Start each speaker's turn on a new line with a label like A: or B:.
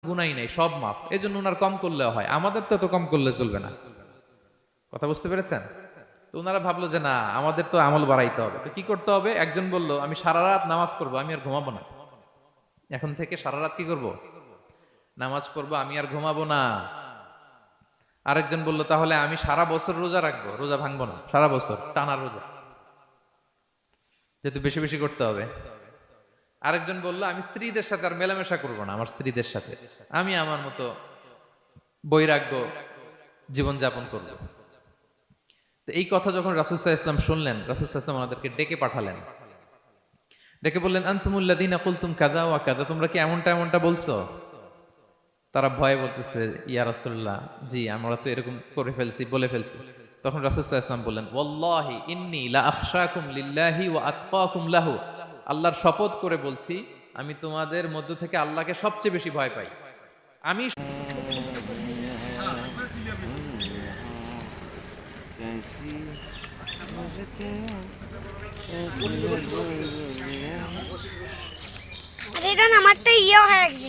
A: গুনাই নাই, সব মাফ, এই জন্য ওনার কম করলেও হয়, আমাদের তো এত কম করলে চলবে না। কথা বুঝতে পেরেছেন? তো ওনারা ভাবলো যে না, আমাদের তো আমল বাড়াইতে হবে, তো কি করতে হবে? একজন বলল আমি সারা রাত নামাজ পড়বো, আমি আর ঘুমাবো না, এখন থেকে সারা রাত কি করব? নামাজ পড়বো, আমি আর ঘুমাবো না। আরেকজন বলল তাহলে আমি সারা বছর রোজা রাখবো, রোজা ভাঙবো না, সারা বছর টানা রোজা, যেহেতু বেশি বেশি করতে হবে। আরেকজন বলল আমি স্ত্রীদের সাথে আর মেলামেশা করবো না, আমার স্ত্রীদের সাথে আমি আমার মতো বৈরাগ্য জীবন যাপন করবো। তো এই কথা যখন রাসূল সাল্লাল্লাহু আলাইহি ওয়াসাল্লাম শুনলেন, রাসূল সাল্লাল্লাহু আলাইহি ওয়াসাল্লাম ওনাদেরকে ডেকে পাঠালেন, ডেকে বললেন আনতুমুল্লাযীনা কুলতুম কাযা ওয়া কাযা, তোমরা কি এমনটা এমনটা বলছো? তারা ভয়ে বলতেছে ইয়া রাসূলুল্লাহ, জি আমরা তো এরকম করে ফেলছি, বলে ফেলছি। তখন রাসূল সাল্লাল্লাহু আলাইহি ওয়াসাল্লাম বললেন ওয়াল্লাহি ইন্নী লা আখশাকুম লিল্লাহি ওয়া আতকাকুম লাহু, আল্লাহর শপথ করে বলছি আমি তোমাদের মধ্য থেকে আল্লাহকে সবচেয়ে বেশি ভয় পাই। আমি
B: আর এটা না আমারটা ইয়ে হয়ে গেছে।